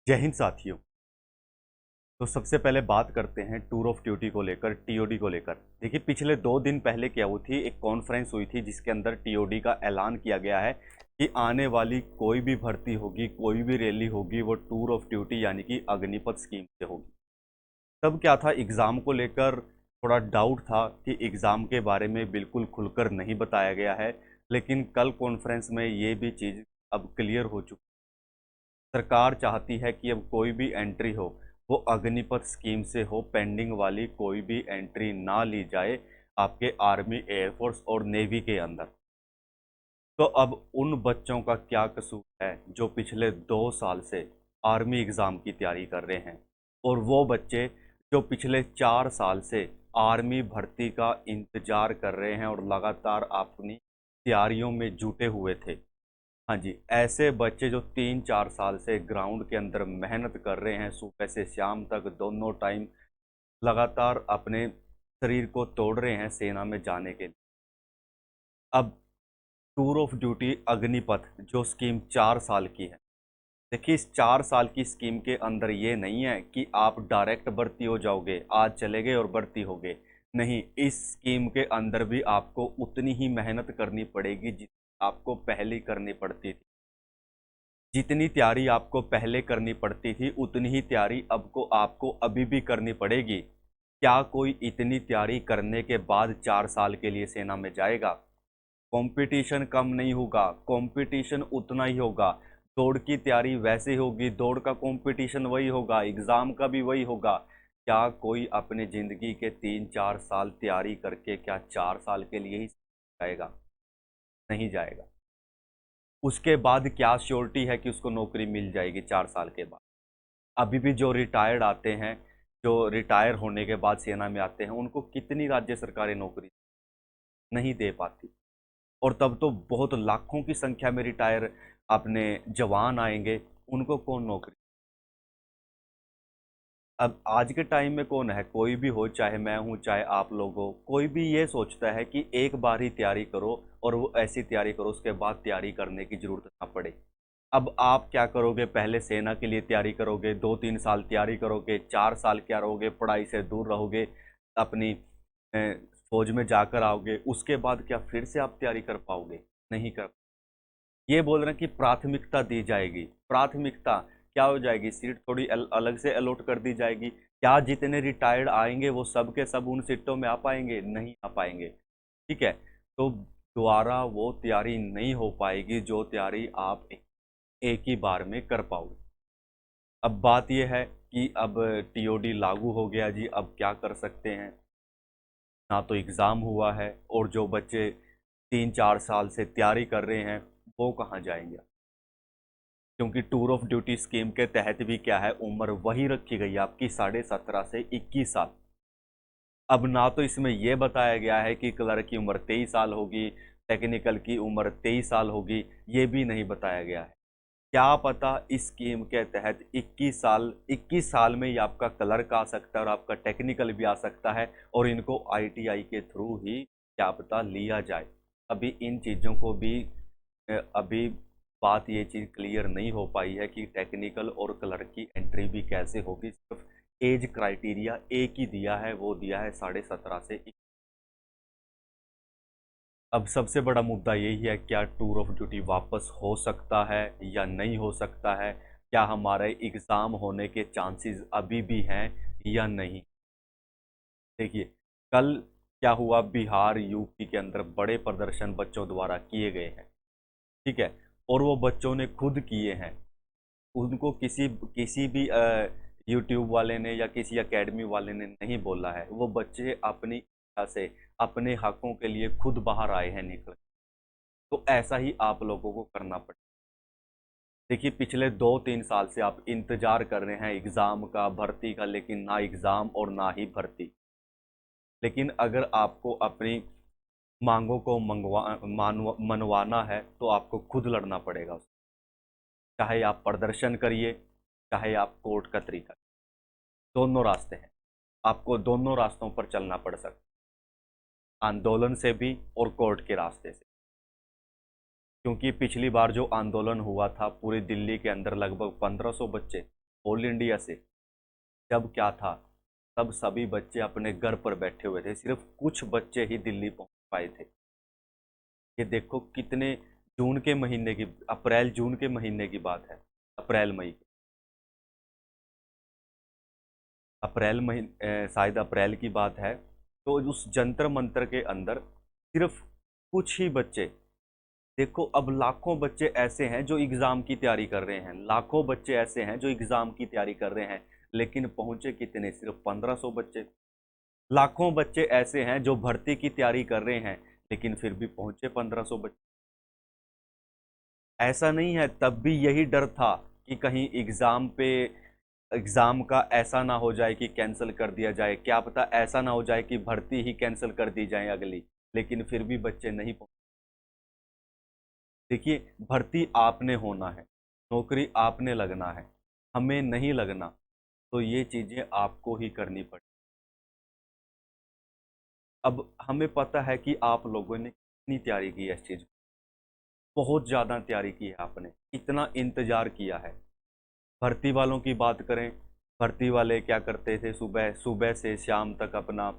जय हिंद साथियों। तो सबसे पहले बात करते हैं टूर ऑफ ड्यूटी को लेकर, टीओडी को लेकर। देखिए, पिछले 2 दिन पहले क्या हुई थी, एक कॉन्फ्रेंस हुई थी जिसके अंदर टीओडी का ऐलान किया गया है कि आने वाली कोई भी भर्ती होगी, कोई भी रैली होगी, वो टूर ऑफ ड्यूटी यानी कि अग्निपथ स्कीम से होगी। तब क्या था, एग्ज़ाम को लेकर थोड़ा डाउट था कि एग्ज़ाम के बारे में बिल्कुल खुलकर नहीं बताया गया है, लेकिन कल कॉन्फ्रेंस में ये भी चीज़ अब क्लियर हो चुकी। सरकार चाहती है कि अब कोई भी एंट्री हो वो अग्निपथ स्कीम से हो, पेंडिंग वाली कोई भी एंट्री ना ली जाए आपके आर्मी, एयरफोर्स और नेवी के अंदर। तो अब उन बच्चों का क्या कसूर है जो पिछले 2 साल से आर्मी एग्ज़ाम की तैयारी कर रहे हैं, और वो बच्चे जो पिछले 4 साल से आर्मी भर्ती का इंतजार कर रहे हैं और लगातार अपनी तैयारियों में जुटे हुए थे। हाँ जी, ऐसे बच्चे जो 3-4 साल से ग्राउंड के अंदर मेहनत कर रहे हैं, सुबह से शाम तक दोनों टाइम लगातार अपने शरीर को तोड़ रहे हैं सेना में जाने के लिए। अब टूर ऑफ ड्यूटी अग्निपथ जो स्कीम 4 साल की है, देखिए इस 4 साल की स्कीम के अंदर ये नहीं है कि आप डायरेक्ट भर्ती हो जाओगे, आज चले गए और भर्ती हो गए। नहीं, इस स्कीम के अंदर भी आपको उतनी ही मेहनत करनी पड़ेगी जितनी आपको पहले करनी पड़ती थी। जितनी तैयारी आपको पहले करनी पड़ती थी, उतनी ही तैयारी अब को आपको अभी भी करनी पड़ेगी। क्या कोई इतनी तैयारी करने के बाद 4 साल के लिए सेना में जाएगा? कंपटीशन कम नहीं होगा, कंपटीशन उतना ही होगा। दौड़ की तैयारी वैसे होगी, दौड़ का कंपटीशन वही होगा, एग्ज़ाम का भी वही होगा। क्या कोई अपने ज़िंदगी के 3-4 साल तैयारी करके क्या 4 साल के लिए ही जाएगा? नहीं जाएगा। उसके बाद क्या श्योरिटी है कि उसको नौकरी मिल जाएगी 4 साल के बाद? अभी भी जो रिटायर्ड आते हैं, जो रिटायर होने के बाद सेना में आते हैं, उनको कितनी राज्य सरकारें नौकरी नहीं दे पाती। और तब तो बहुत लाखों की संख्या में रिटायर अपने जवान आएंगे, उनको कौन नौकरी। अब आज के टाइम में कौन है, कोई भी हो, चाहे मैं हूँ चाहे आप लोग हो, कोई भी ये सोचता है कि एक बार ही तैयारी करो और वो ऐसी तैयारी करो उसके बाद तैयारी करने की जरूरत ना पड़े। अब आप क्या करोगे, पहले सेना के लिए तैयारी करोगे, 2-3 साल तैयारी करोगे, 4 साल क्या रहोगे, पढ़ाई से दूर रहोगे, अपनी फौज में जाकर आओगे, उसके बाद क्या फिर से आप तैयारी कर पाओगे? नहीं कर। ये बोल रहे हैं कि प्राथमिकता दी जाएगी। प्राथमिकता क्या हो जाएगी, सीट थोड़ी अलग से अलॉट कर दी जाएगी। क्या जितने रिटायर्ड आएंगे वो सब के सब उन सीटों में आ पाएंगे? नहीं आ पाएंगे। ठीक है, तो दोबारा वो तैयारी नहीं हो पाएगी जो तैयारी आप एक ही बार में कर पाओगे। अब बात यह है कि अब टीओडी लागू हो गया जी, अब क्या कर सकते हैं? ना तो एग्ज़ाम हुआ है, और जो बच्चे 3-4 साल से तैयारी कर रहे हैं वो कहाँ जाएंगे? क्योंकि टूर ऑफ ड्यूटी स्कीम के तहत भी क्या है, उम्र वही रखी गई है आपकी 17.5 से 21 साल। अब ना तो इसमें यह बताया गया है कि क्लर्क की उम्र 23 साल होगी, टेक्निकल की उम्र 23 साल होगी, ये भी नहीं बताया गया है। क्या पता इस स्कीम के तहत 21 साल में ही आपका क्लर्क आ सकता है और आपका टेक्निकल भी आ सकता है, और इनको आईटीआई के थ्रू ही क्या पता लिया जाए। अभी इन चीज़ों को भी अभी बात ये चीज़ क्लियर नहीं हो पाई है कि टेक्निकल और क्लर्क की एंट्री भी कैसे होगी। सिर्फ एज क्राइटेरिया एक ही दिया है, वो दिया है 17.5 से अब सबसे बड़ा मुद्दा यही है, क्या टूर ऑफ ड्यूटी वापस हो सकता है या नहीं हो सकता है? क्या हमारे एग्ज़ाम होने के चांसेस अभी भी हैं या नहीं? देखिए, कल क्या हुआ, बिहार यूपी के अंदर बड़े प्रदर्शन बच्चों द्वारा किए गए हैं। ठीक है, और वो बच्चों ने खुद किए हैं। उनको किसी किसी भी यूट्यूब वाले ने या किसी एकेडमी वाले ने नहीं बोला है, वो बच्चे अपनी इच्छा से अपने हकों के लिए खुद बाहर आए हैं निकल। तो ऐसा ही आप लोगों को करना पड़ेगा। देखिए, पिछले 2-3 साल से आप इंतजार कर रहे हैं एग्ज़ाम का, भर्ती का, लेकिन ना एग्ज़ाम और ना ही भर्ती। लेकिन अगर आपको अपनी मांगों को मनवाना है तो आपको खुद लड़ना पड़ेगा। चाहे आप प्रदर्शन करिए, चाहे आप कोर्ट का तरीका, दोनों रास्ते हैं। आपको दोनों रास्तों पर चलना पड़ सकता है, आंदोलन से भी और कोर्ट के रास्ते से। क्योंकि पिछली बार जो आंदोलन हुआ था पूरी दिल्ली के अंदर, लगभग 1500 बच्चे ऑल इंडिया से। जब क्या था, तब सभी बच्चे अपने घर पर बैठे हुए थे, सिर्फ कुछ बच्चे ही दिल्ली पहुंच पाए थे। ये देखो कितने, जून के महीने की, अप्रैल जून के महीने की बात है, अप्रैल मई की, अप्रैल महीने, शायद अप्रैल की बात है। तो उस जंतर मंतर के अंदर सिर्फ कुछ ही बच्चे, देखो अब लाखों बच्चे ऐसे हैं जो एग्जाम की तैयारी कर रहे हैं, लाखों बच्चे ऐसे हैं जो एग्जाम की तैयारी कर रहे हैं, लेकिन पहुंचे कितने, सिर्फ 1500 बच्चे। लाखों बच्चे ऐसे हैं जो भर्ती की तैयारी कर रहे हैं, लेकिन फिर भी पहुंचे 1500 बच्चे। ऐसा नहीं है, तब भी यही डर था कि कहीं एग्जाम का ऐसा ना हो जाए कि कैंसिल कर दिया जाए, क्या पता ऐसा ना हो जाए कि भर्ती ही कैंसिल कर दी जाए अगली, लेकिन फिर भी बच्चे नहीं पहुंचे। देखिए, भर्ती आपने होना है, नौकरी आपने लगना है, हमें नहीं लगना, तो ये चीजें आपको ही करनी पड़े। अब हमें पता है कि आप लोगों ने कितनी तैयारी की है इस चीज, बहुत ज्यादा तैयारी की है आपने, इतना इंतजार किया है। भर्ती वालों की बात करें, भर्ती वाले क्या करते थे, सुबह सुबह से शाम तक अपना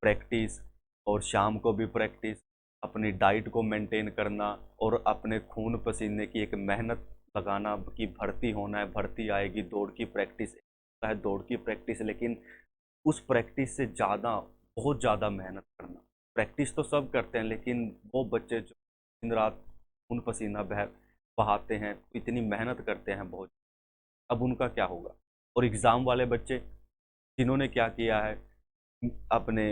प्रैक्टिस, और शाम को भी प्रैक्टिस, अपनी डाइट को मेंटेन करना, और अपने खून पसीने की एक मेहनत लगाना कि भर्ती होना है, भर्ती आएगी, दौड़ की प्रैक्टिस है, दौड़ की प्रैक्टिस, लेकिन उस प्रैक्टिस से ज़्यादा, बहुत ज़्यादा मेहनत करना। प्रैक्टिस तो सब करते हैं, लेकिन वो बच्चे जो दिन रात खून पसीना बहाते हैं, इतनी मेहनत करते हैं बहुत, अब उनका क्या होगा। और एग्ज़ाम वाले बच्चे जिन्होंने क्या किया है, अपने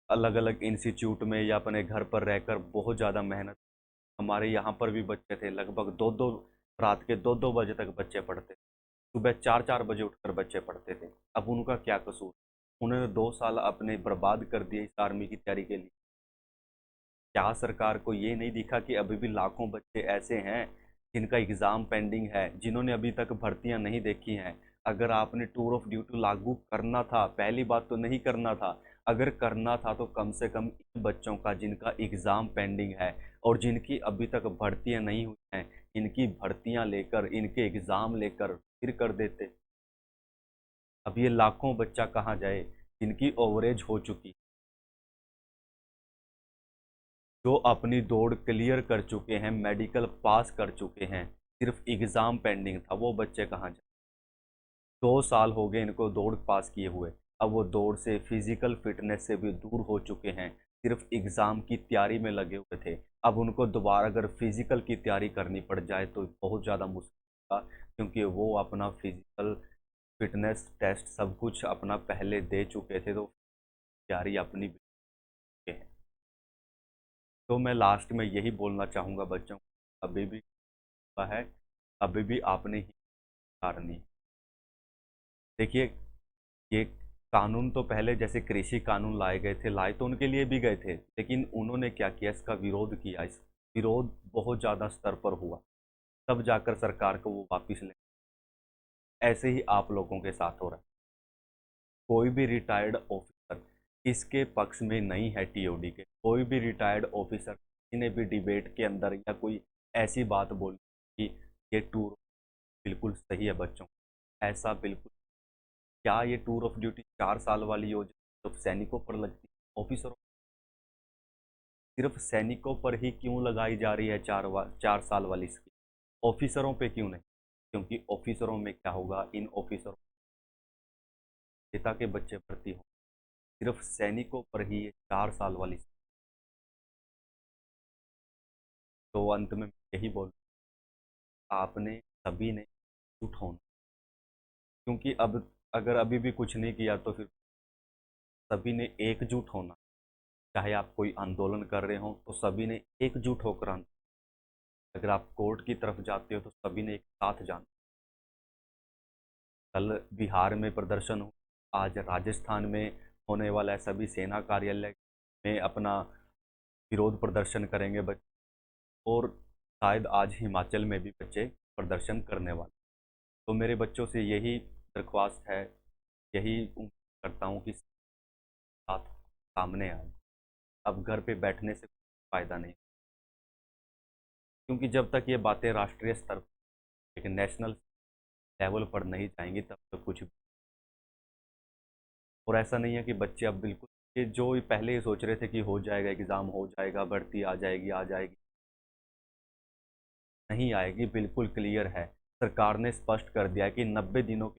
अलग अलग इंस्टीट्यूट में या अपने घर पर रहकर बहुत ज़्यादा मेहनत, हमारे यहाँ पर भी बच्चे थे, लगभग दो दो, रात के दो दो बजे तक बच्चे पढ़ते थे, सुबह चार चार बजे उठकर बच्चे पढ़ते थे। अब उनका क्या कसूर, उन्होंने 2 साल अपने बर्बाद कर दिए इस आर्मी की तैयारी के लिए। क्या सरकार को ये नहीं दिखा कि अभी भी लाखों बच्चे ऐसे हैं जिनका एग्ज़ाम पेंडिंग है, जिन्होंने अभी तक भर्तियां नहीं देखी हैं। अगर आपने टूर ऑफ ड्यूटी लागू करना था, पहली बात तो नहीं करना था, अगर करना था तो कम से कम इन बच्चों का जिनका एग्ज़ाम पेंडिंग है और जिनकी अभी तक भर्तियां नहीं हुई हैं, इनकी भर्तियां लेकर, इनके एग्ज़ाम लेकर फिर कर देते। अब ये लाखों बच्चा कहाँ जाए जिनकी ओवरेज हो चुकी, जो अपनी दौड़ क्लियर कर चुके हैं, मेडिकल पास कर चुके हैं, सिर्फ एग्ज़ाम पेंडिंग था, वो बच्चे कहाँ जाए। 2 साल हो गए इनको दौड़ पास किए हुए, अब वो दौड़ से, फिजिकल फिटनेस से भी दूर हो चुके हैं, सिर्फ एग्ज़ाम की तैयारी में लगे हुए थे। अब उनको दोबारा अगर फिजिकल की तैयारी करनी पड़ जाए तो बहुत ज़्यादा मुश्किल होगा, क्योंकि वो अपना फिजिकल फिटनेस टेस्ट सब कुछ अपना पहले दे चुके थे, तो तैयारी अपनी भी है। तो मैं लास्ट में यही बोलना चाहूँगा बच्चों को, अभी भी है, अभी भी आपने ही हारनी। देखिए, ये कानून तो पहले जैसे कृषि कानून लाए गए थे, लाए तो उनके लिए भी गए थे, लेकिन उन्होंने क्या किया, इसका विरोध किया, इस विरोध बहुत ज़्यादा स्तर पर हुआ, तब जाकर सरकार को वो वापस ले। ऐसे ही आप लोगों के साथ हो रहा है, कोई भी रिटायर्ड ऑफिसर इसके पक्ष में नहीं है, टीओडी के कोई भी रिटायर्ड ऑफिसर किसी ने भी डिबेट के अंदर या कोई ऐसी बात बोली कि ये टूर बिल्कुल सही है बच्चों, ऐसा बिल्कुल। क्या ये टूर ऑफ ड्यूटी 4 साल वाली योजना तो सैनिकों पर लगती है, ऑफिसरों, सिर्फ सैनिकों पर ही क्यों लगाई जा रही है 4 साल वाली स्कीम, ऑफिसरों पे क्यों नहीं? क्योंकि ऑफिसरों में क्या होगा, इन ऑफिसरों पिता के बच्चे भर्ती हों, सिर्फ सैनिकों पर ही ये 4 साल वाली स्कीम। तो अंत में यही बोल, आपने सभी ने जुट होना, क्योंकि अब अगर अभी भी कुछ नहीं किया तो फिर सभी ने एकजुट होना। चाहे आप कोई आंदोलन कर रहे हो तो सभी ने एकजुट होकर अगर आप कोर्ट की तरफ जाते हो तो सभी ने एक साथ जाना। कल बिहार में प्रदर्शन हो, आज राजस्थान में होने वाला है, सभी सेना कार्यालय में अपना विरोध प्रदर्शन करेंगे बच्चे, और शायद आज हिमाचल में भी बच्चे प्रदर्शन करने वाले। तो मेरे बच्चों से यही दरख्वास्त है, यही उम्मीद करता हूँ कि साथ सामने आए। अब घर पे बैठने से फ़ायदा नहीं, क्योंकि जब तक ये बातें राष्ट्रीय स्तर पर, एक नेशनल लेवल पर नहीं जाएंगी तब तक कुछ भी। और ऐसा नहीं है कि बच्चे अब बिल्कुल, ये जो पहले ही सोच रहे थे कि हो जाएगा एग्ज़ाम, हो जाएगा, भर्ती आ जाएगी, नहीं आएगी, बिल्कुल क्लियर है। सरकार ने स्पष्ट कर दिया है कि 90 दिनों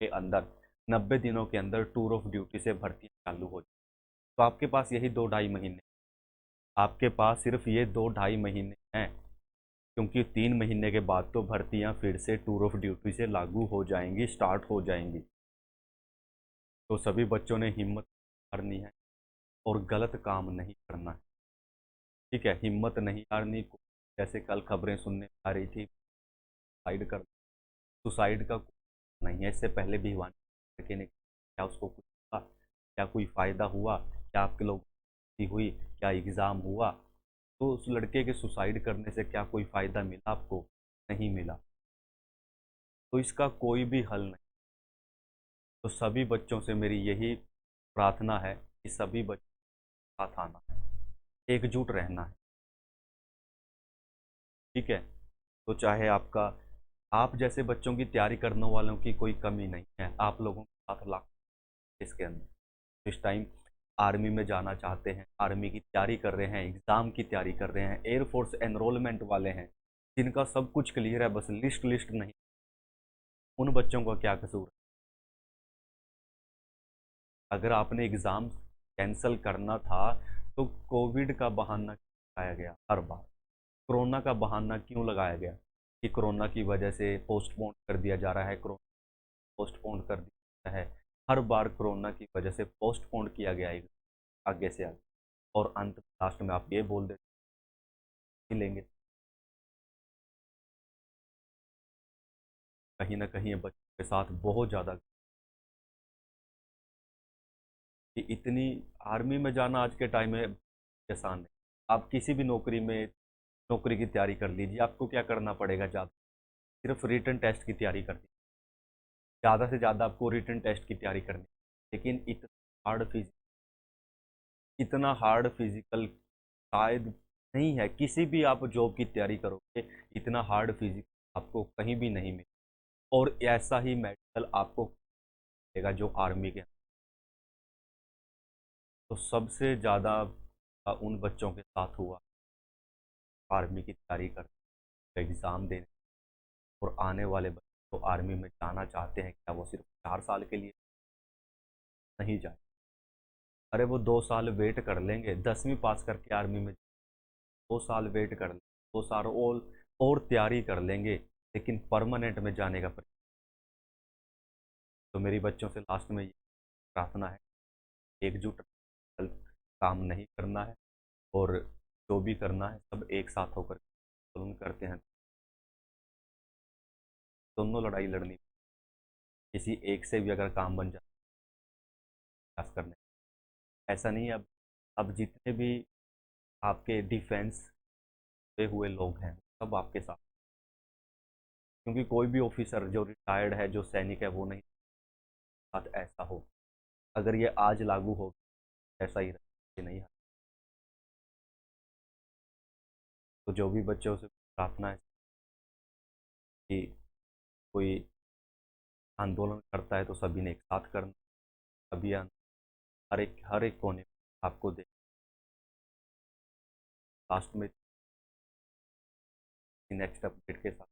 के अंदर टूर ऑफ ड्यूटी से भर्ती चालू हो जाए। तो आपके पास यही 2 ढाई महीने, आपके पास सिर्फ ये 2 ढाई महीने हैं, क्योंकि 3 महीने के बाद तो भर्तियां फिर से टूर ऑफ ड्यूटी से लागू हो जाएंगी, स्टार्ट हो जाएंगी। तो सभी बच्चों ने हिम्मत हारनी है और गलत काम नहीं करना है। ठीक है, हिम्मत नहीं हारनी। जैसे कल खबरें सुनने आ रही थी, सुसाइड कर, सुसाइड का नहीं है। इससे पहले भी हिमांशु लड़के ने, क्या उसको कुछ हुआ, क्या कोई फ़ायदा हुआ, क्या आपके लोगों की हुई, क्या एग्ज़ाम हुआ? तो उस लड़के के सुसाइड करने से क्या कोई फ़ायदा मिला आपको? नहीं मिला। तो इसका कोई भी हल नहीं। तो सभी बच्चों से मेरी यही प्रार्थना है कि सभी बच्चों के साथ आना है, एकजुट रहना है। ठीक है, तो चाहे आपका, आप जैसे बच्चों की तैयारी करने वालों की कोई कमी नहीं है, आप लोगों के साथ लाख इसके अंदर इस टाइम आर्मी में जाना चाहते हैं, आर्मी की तैयारी कर रहे हैं, एग्ज़ाम की तैयारी कर रहे हैं, एयरफोर्स एनरोलमेंट वाले हैं, जिनका सब कुछ क्लियर है, बस लिस्ट लिस्ट नहीं, उन बच्चों का क्या कसूर है? अगर आपने एग्ज़ाम कैंसिल करना था तो कोविड का बहाना क्यों लगाया गया हर बार? कोरोना का बहाना क्यों लगाया गया कि कोरोना की वजह से पोस्टपोन कर दिया जा रहा है, कोरोना पोस्टपोन कर दिया है? हर बार कोरोना की वजह से पोस्टपोन किया गया है आगे से आगे, और अंत लास्ट में आप ये बोल देते लेंगे। कहीं ना कहीं ये बच्चों के साथ बहुत ज़्यादा, कि इतनी, आर्मी में जाना आज के टाइम में आसान है। आप किसी भी नौकरी में, नौकरी की तैयारी कर लीजिए, आपको क्या करना पड़ेगा? ज़्यादा सिर्फ रिटन टेस्ट की तैयारी करनी, ज़्यादा से ज़्यादा आपको रिटन टेस्ट की तैयारी करनी। लेकिन इतना हार्ड फिजिकल शायद नहीं है, किसी भी आप जॉब की तैयारी करोगे इतना हार्ड फिजिकल आपको कहीं भी नहीं मिले, और ऐसा ही मेडिकल आपको मिलेगा जो आर्मी के। तो सबसे ज़्यादा उन बच्चों के साथ हुआ आर्मी की तैयारी करते, एग्ज़ाम देने, और आने वाले बच्चे तो आर्मी में जाना चाहते हैं, क्या वो सिर्फ 4 साल के लिए नहीं जाए? अरे वो 2 साल वेट कर लेंगे, 10वीं पास करके आर्मी में 2 साल वेट कर लेंगे, 2 साल और तैयारी कर लेंगे, लेकिन परमानेंट में जाने का तो मेरी बच्चों से लास्ट में ये प्रार्थना है, एकजुट, गलत काम नहीं करना है, और जो भी करना है सब एक साथ होकर जुल्म करते हैं, दोनों लड़ाई लड़नी, किसी एक से भी अगर काम बन जाए प्रयास करने, ऐसा नहीं है। अब जितने भी आपके डिफेंस पे हुए लोग हैं सब आपके साथ, क्योंकि कोई भी ऑफिसर जो रिटायर्ड है, जो सैनिक है, वो नहीं साथ ऐसा हो। अगर ये आज लागू हो, ऐसा ही रहे नहीं है। तो जो भी बच्चों से प्रार्थना है कि कोई आंदोलन करता है तो सभी ने एक साथ करना, अभियान हर एक कोने में आपको दे, लास्ट में नेक्स्ट अपडेट के साथ